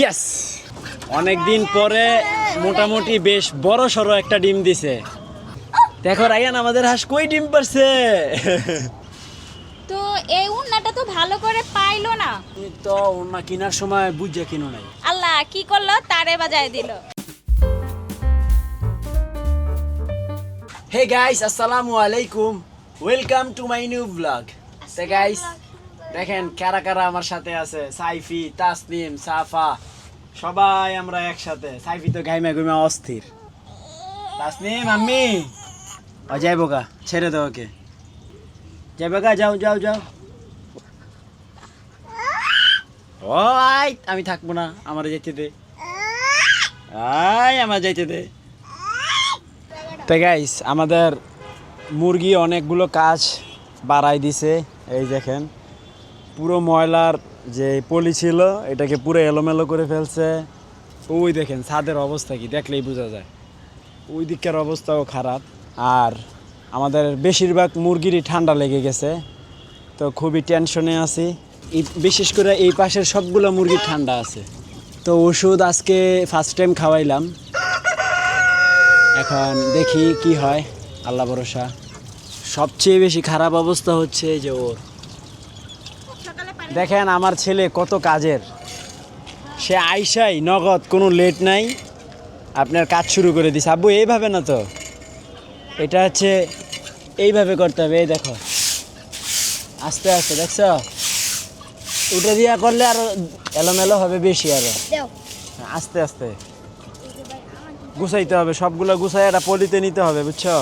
Yes, অনেকদিন পরে মোটামুটি বেশ বড় সড়ো একটা ডিম দিছে। দেখো রায়ান, আমাদের হাঁস কই ডিম পারছে। তো এই উন্নাটা তো ভালো করে পাইলো না। তুমি তো ওনা কেনার সময় বুঝে কিনো নাই। আল্লাহ কি করলো, তারে বাজায় দিল। হে গাইস, আসসালামু আলাইকুম, welcome to my new blog. তো গাইস দেখেন কারা কারা আমার সাথে আছে। সাইফি, তাসনিম, সাফা, সবাই আমরা একসাথে। সাইফি তো ঘাইমা ঘুমা অস্থির। তাসনিম আম্মি ও যাইবো গা, ছেড়ে দাও ওকে। যাইবো গা, যাও যাও যাও। ও আই, আমি থাকবো না, আমার যেতে দে। আই, আমার যাইতে দে। তো গাইস আমাদের মুরগি অনেকগুলো কাজ বাড়াই দিছে। এই দেখেন পুরো ময়লার যে পলি ছিল এটাকে পুরো এলোমেলো করে ফেলছে। ওই দেখেন ছাদের অবস্থা কি, দেখলেই বোঝা যায়। ওই দিককার অবস্থাও খারাপ। আর আমাদের বেশিরভাগ মুরগিরই ঠান্ডা লেগে গেছে, তো খুবই টেনশনে আছি। বিশেষ করে এই পাশের সবগুলো মুরগি ঠান্ডা আছে। তো ওষুধ আজকে ফার্স্ট টাইম খাওয়াইলাম, এখন দেখি কি হয়, আল্লাহ ভরসা। সবচেয়ে বেশি খারাপ অবস্থা হচ্ছে যে ওর। দেখেন আমার ছেলে কত কাজের, সে আইসাই নগদ কোনো লেট নাই আপনার কাজ শুরু করে দিছে। আব্বু এইভাবে না তো, এটা হচ্ছে এইভাবে করতে হবে। এই দেখো আস্তে আস্তে, দেখছ উঠে দিয়া করলে আরো এলোমেলো হবে বেশি, আরো আস্তে আস্তে গুছাইতে হবে। সবগুলো গুছাই একটা পলিতে নিতে হবে, বুঝছো?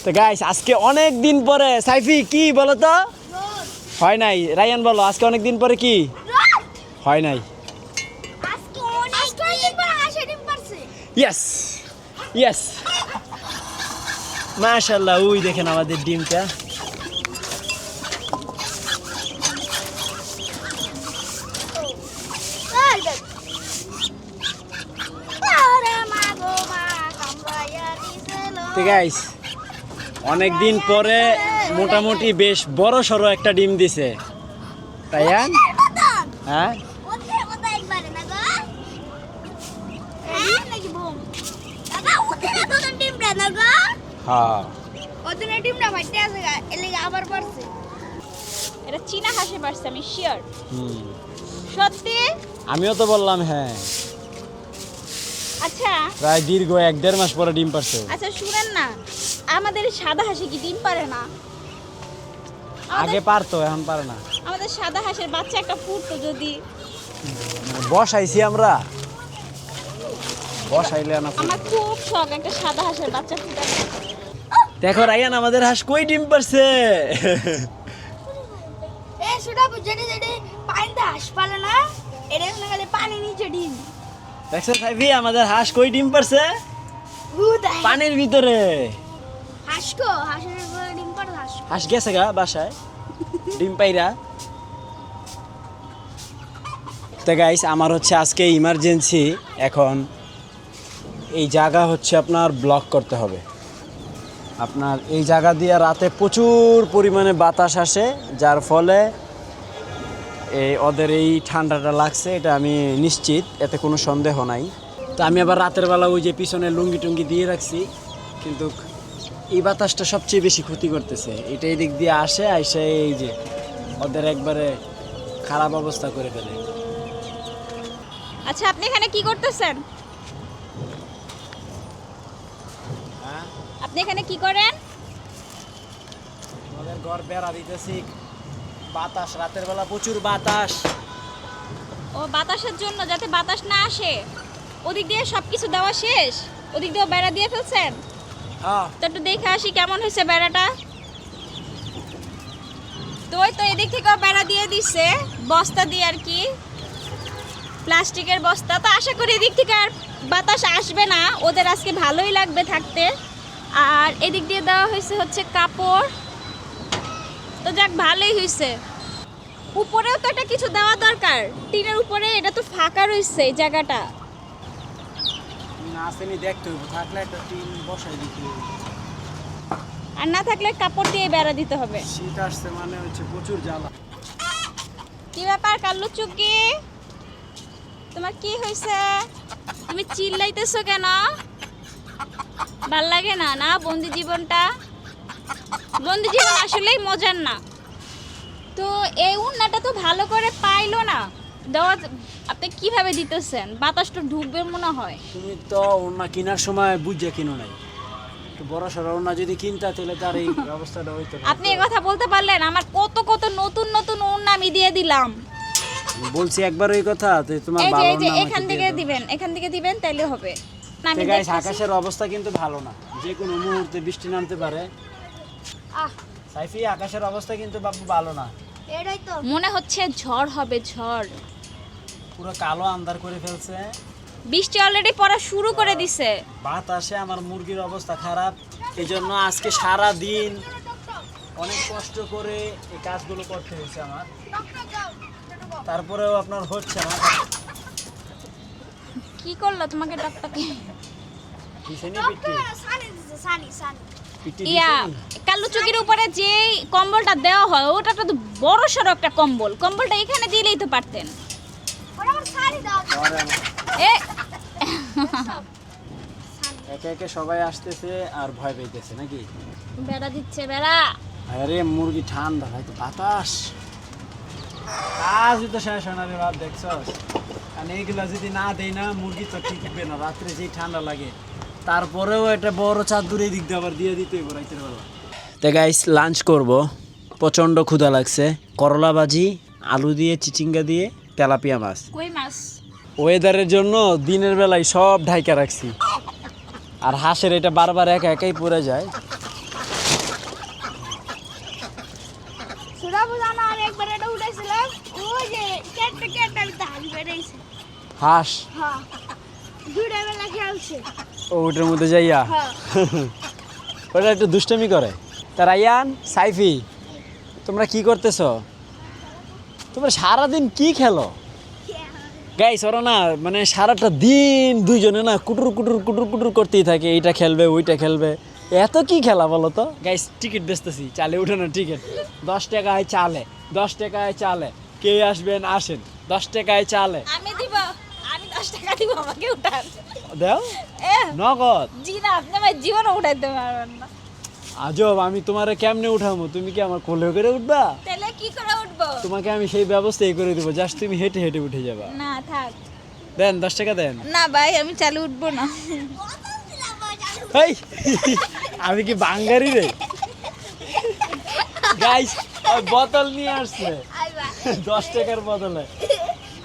তো গাইস আজকে অনেক দিন পরে, সাইফি কি বলো তো? হয় নাই। রায়ান বলো, আজকে অনেক দিন পরে কি হয় নাই? ইয়েস ইয়েস, মাশাআল্লাহ। ওই দেখেন আমাদের ডিমটা। তো গাইস অনেক দিন পরে মোটামুটি বেশ বড় সড়ো একটা ডিম দিছে। রায়ান, হ্যাঁ হ্যাঁ, এটা চীনা হাঁসে পারছে, আমি শিওর। সত্যি? আমিও তো বললাম হ্যাঁ। আচ্ছা প্রায় দীর্ঘ 1-1.5 মাস পরে ডিম পারছে। আচ্ছা শুনেন না, আমাদের সাদা হাঁসে কি ডিম পারে না? আগে পারতো, এখন পারে না। আমাদের সাদা হাঁসের বাচ্চা একটা ফুটতো যদি। বসাইছি আমরা, বসাইলে না। আমার খুব শখ একটা সাদা হাঁসের বাচ্চা ফুটানো। দেখো রায়ান, আমাদের হাঁস কই ডিম পারছে। দেখছো সাইফি, আমাদের হাঁস কই ডিম পারছে? পানির ভিতরে। হাঁস গেছে গা বাসায় ডিম পাইরা। তো গাইস আমার হচ্ছে আজকে ইমার্জেন্সি, এখন এই জায়গা হচ্ছে আপনার ব্লক করতে হবে। আপনার এই জায়গা দিয়ে রাতে প্রচুর পরিমাণে বাতাস আসে, যার ফলে ওদের এই ঠান্ডাটা লাগছে, এটা আমি নিশ্চিত, এতে কোনো সন্দেহ নাই। তো আমি আবার রাতের বেলা ওই যে পিছনে লুঙ্গি টুঙ্গি দিয়ে রাখছি, কিন্তু এই বাতাসটা সবচেয়ে বেশি ক্ষতি করতেছে। এটা এই দিক দিয়ে আসে, আইসে এই যে ওদের একবারে খারাপ অবস্থা করে ফেলে। আচ্ছা আপনি এখানে কি করতেছেন? আপনি এখানে কি করেন? আমাদের ঘর বেড়া দিতেছি, বাতাস রাতের বেলা প্রচুর বাতাস। ও বাতাসের জন্য, যাতে বাতাস না আসে ওদিক দিয়ে সবকিছু দেওয়া শেষ, ওদিক দিয়ে বেড়া দিয়ে ফেলছেন। হ্যাঁ, তো একটু দেখে আসি কেমন হয়েছে বেড়াটা। তো ওই তো এদিক থেকেও বেড়া দিয়ে দিচ্ছে বস্তা দিয়ে, আর কি প্লাস্টিকের বস্তা। তো আশা করি এদিক থেকে আর বাতাস আসবে না, ওদের আজকে ভালোই লাগবে থাকতে। আর এদিক দিয়ে দেওয়া হয়েছে হচ্ছে কাপড়। তো যাক, ভালোই হয়েছে। উপরেও তো একটা কিছু দেওয়া দরকার, টিনের উপরে। এটা তো ফাঁকা রয়েছে এই জায়গাটা। না আসেনি, দেখতে হবে, থাকলে একটা টিন বসাই দিতে হবে। আর না থাকলে কাপড় দিয়ে বেড়া দিতে হবে। শীত আসছে মানে হচ্ছে প্রচুর জ্বালা। কি ব্যাপার কাল্লু চুকি? তোমার কি হয়েছে? তুমি চিল্লাইতেছো কেন? ভাল লাগে না না বন্দি জীবনটা? বন্দি জীবন আসলেই মজার না। তো এই উন্নাটা তো ভালো করে পাইলো না দেওয়া। আপনি কিভাবে দিতেছেন? বাতাস তো ঢুকবে মনে হয়। তুমি তো ওনা কেনার সময় বুঝে কিনো নাই, একটু বড় সড়ো ওনা যদি কিনতা তাহলে তার এই অবস্থাটা হইতো না। আপনি এই কথা বলতে পারলেন? আমার কত কত নতুন নতুন উন্না আমি দিয়ে দিলাম। আমি বলছি একবার ওই কথা, তো তোমার এই যে ভালো এই যে না এখান থেকে দিবেন, এখান থেকে দিবেন তাইলে হবে। না, আমি গাইস দেখতেছি। আকাশের অবস্থা কিন্তু ভালো না, যে কোনো মুহূর্তে বৃষ্টি নামতে পারে। আহ, সাইফি আকাশের অবস্থা কিন্তু বাবু ভালো না, এটাই তো মনে হচ্ছে ঝড় হবে, ঝড়। পুরো কালো আন্ধার করে ফেলছে, বৃষ্টি অলরেডি পড়া শুরু করে দিছে। বাতাসে আমার মুরগির অবস্থা খারাপ। এই জন্য আজকে সারা দিন অনেক কষ্ট করে এই কাজগুলো করতে হয়েছে আমার, তারপরেও আপনার হচ্ছে না। কি করলো তোমাকে টকটকে? দিছেনি পিটি পিটি ইয়া দিছেনি? কালো চুকির উপরে যে কম্বলটা দেওয়া হয় ওটা তো বড় সড়ো একটা কম্বল। কম্বলটা এখানে দিলেই তো পারতেন। ঘরে আমার এ একে একে সবাই আসতেছে আর ভয় পেয়েছে নাকি? বেড়া দিচ্ছে বেড়া। আরে মুরগি ঠান্ডা, হয়তো বাতাস, কাজই তো শেষ হয় না রে বাপ, দেখছস? আর এইগুলা যদি না দেই না মুরগি তো টিকবে না, রাত্রে যেই ঠান্ডা লাগে। তারপরেও একটা বড় চাদর এই দিক দিয়ে আবার দিয়ে দিতেই রাইতের বেলা। তো গাইস লাঞ্চ করব, প্রচণ্ড ক্ষুধা লাগছে। করলা ভাজি, আলু দিয়ে, চিচিঙ্গা দিয়ে, তেলাপিয়া মাছ। কই মাছ? ওয়েদারের জন্য দিনের বেলায় সব ঢাইকা রাখছি, আর হাঁসের এটা বারবার একা একাই পড়ে যায়। সুরা বুঝানো আর একবার এটা উঠেছিলাম, ওই যে কেটে কেটে আমি হাঁস বেড়েছে। হাঁস হ্যাঁ, দুইটা বেলা খেলছে। ও ওটার মধ্যে যাইয়া হ্যাঁ, ওটা একটু দুষ্টামি করে। তা রায়ান, সাইফি, তোমরা কি করতেছ? তোমরা সারাদিন কি খেলো? গাইস ওরা না মানে সারাটা দিন দুইজনে না কুটুর কুটুর কুটুর কুটুর করতেই থাকে, এইটা খেলবে ওইটা খেলবে। এত কি খেলা বলো তো? গাইস টিকিট বেচতেছি, চালে উঠানো টিকিট 10 টাকায় চালে, 10 টাকায় চালে, কে আসবেন আসেন, 10 টাকায় চালে। আমি দিব, আমি 10 টাকা দিব, আমাকে উঠান। দাও এ নগদ। জি না, আপনি আমার জীবনে উঠাইতে পারবেন না। আজব, আমি তোমারে কেমনে উঠাবো? তুমি কি আমার কোলে করে উঠবা? তাহলে কি করে উঠবো? তোমাকে আমি সেই ব্যবস্থাই করে দেবো, জাস্ট তুমি হেঁটে হেঁটে উঠে যাবা। না থাক। দেন 10 টাকা দেন। না ভাই, আমি চালু উঠবো না। এই আমি কি বাঙ্গারি রে? গাইস ওই বোতল নিয়ে আসছে 10 টাকার বোতলে,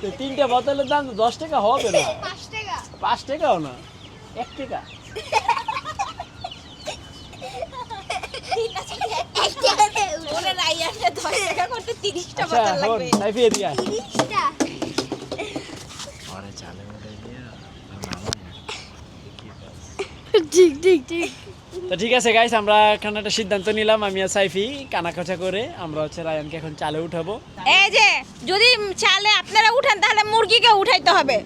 তো 3টা বোতলের দাম তো 10 টাকা হবে না, 5 টাকা। 5 টাকাও না, 1 টাকা। ওরে রাইয়ানে 10 টাকা করতে 30টা আচ্ছা বোতল হন লাগবে। সাইফি এদিকে আয়। 30টা। আরে চালে উঠে দিয়া ঠিক ঠিক ঠিক। তো ঠিক আছে গাইস, আমরা এখন একটা সিদ্ধান্ত নিলাম, আমি আর সাইফি কানাকাটা করে আমরা হচ্ছে রায়ানকে এখন চালে উঠাবো। এই যে যদি চালে আপনারা উঠান তাহলে মুরগিকে উঠাইতে হবে।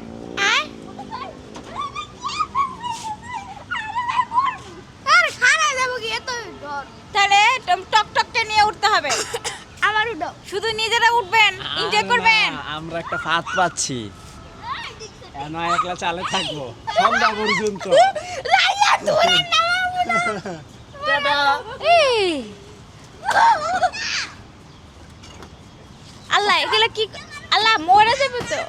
আরে খারাপ যাবো কি এত ডর। তাহলে টকটককে নিয়ে উঠতে হবে। আমার উঠো। শুধু নিজেরা উঠবেন, এনজয় করবেন। না, আমরা একটা ফাঁদ পাচ্ছি, কেন একলা চালে থাকবো সন্ধ্যা পর্যন্ত। টাটা। এই, আল্লাহ এগুলা কি? আল্লাহ মরে যাবে তো।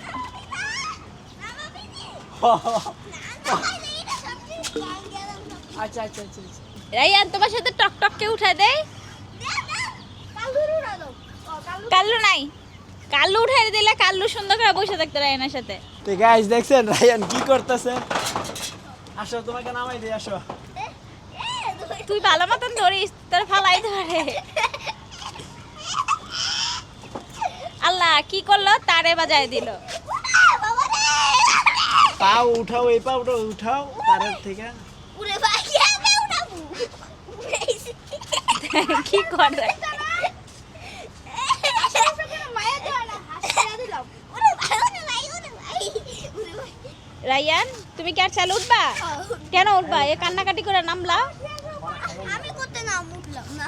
আচ্ছা আচ্ছা আচ্ছা। রাইয়ান তোমার সাথে টকটককে উঠাই দেয়। কালুর উড়া দাও। কাল্লু নাই, কাল্লু উঠাই দিলে কাল্লু সুন্দর করে বসে থাকতো রায়ানের সাথে। তো গাইস দেখছেন রায়ান কি করতেছে? আসো তোমাকে নামাই দিই, আসো। তুই ভালো মতন ধরিস, তোর ফালাইতে পারে। আল্লাহ কি করলো? তারে বাজায় দিল। পাও উঠাও, এই পা উঠাও, উঠাও তারের থেকে। উড়ে ভাই আমি উঠাবো। কি করে? মায়া দাও না, হাসিয়া দিলাম। উড়ে ভাই উড়ে ভাই উড়ে ভাই উড়ে ভাই। রায়ান তুমি কি আর চালু উঠবা? কেন উঠবা? এ কান্নাকাটি করে নামলা। আমি করতে নাম উঠলাম না।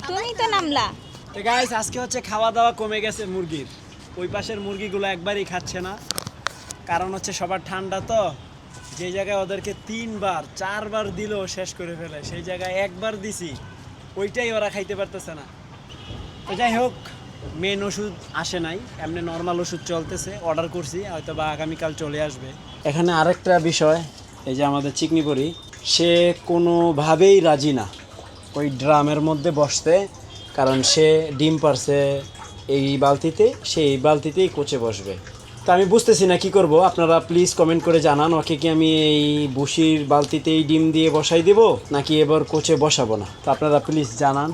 তুমি তো নামলা। তো গাইস আজকে হচ্ছে খাওয়া দাওয়া কমে গেছে মুরগির, ওই পাশের মুরগিগুলো একবারই খাচ্ছে না, কারণ হচ্ছে সবার ঠান্ডা তো, যে জায়গায় ওদেরকে 3বার 4বার দিলেও শেষ করে ফেলে, সেই জায়গায় একবার দিছি, ওইটাই ওরা খাইতে পারতেছে না। তো যাই হোক, মেন ওষুধ আসে নাই, এমনি নর্মাল ওষুধ চলতেছে, অর্ডার করছি, হয়তো বা আগামীকাল চলে আসবে। এখানে আরেকটা বিষয়, এই যে আমাদের চিকনিপুরি, সে কোনোভাবেই রাজি না ওই ড্রামের মধ্যে বসতে, কারণ সে ডিম পারছে এই বালতিতে, সে এই বালতিতেই কোচে বসবে। তো আমি বুঝতেছি না কি করব, আপনারা প্লিজ কমেন্ট করে জানান, ওকে কি আমি এই বুশির বালতিতেই ডিম দিয়ে বসাই দেব নাকি এবার কোচে বসাবো না, তো আপনারা প্লিজ জানান।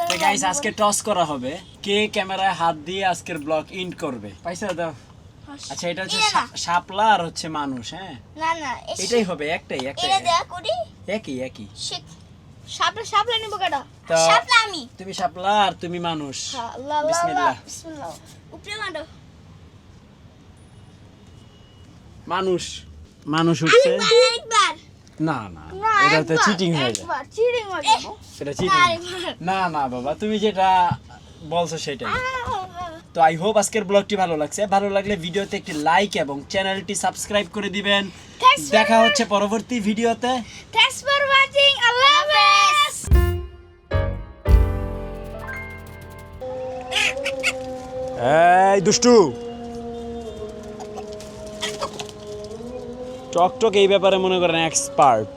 তো গাইস, আজকে টস করা হবে কে ক্যামেরায় হাত দিয়ে আজকের ব্লগ ইন্ড করবে। পয়সা দাও। আচ্ছা, এটা হচ্ছে শাপলা আর হচ্ছে মানুষ। হ্যাঁ না এটাই হবে, একটাই এটা দেয়া করি একই। শাপলা নিব কেডা? তো শাপলা আমি। তুমি শাপলা আর তুমি মানুষ। আল্লাহ বিসমিল্লাহ। বিসমিল্লাহ। উপরে মারো। মানুষ উঠছে। একবার না এটা তো চিটিং হয়ে যায়, একবার চিটিং হয়ে যাবো। এটা চিটিং। না বাবা, তুমি যেটা বলছো সেটাই। তো আই হোপ আজকের ব্লগটি ভালো লাগছে, ভালো লাগলে ভিডিওতে একটি লাইক এবং চ্যানেলটি সাবস্ক্রাইব করে দিবেন। দেখা হচ্ছে পরবর্তী ভিডিওতে। Thanks for watching. আল্লাহ হাফেজ। এই দুষ্টু, টক এই ব্যাপারে মনে করেন এক্সপার্ট।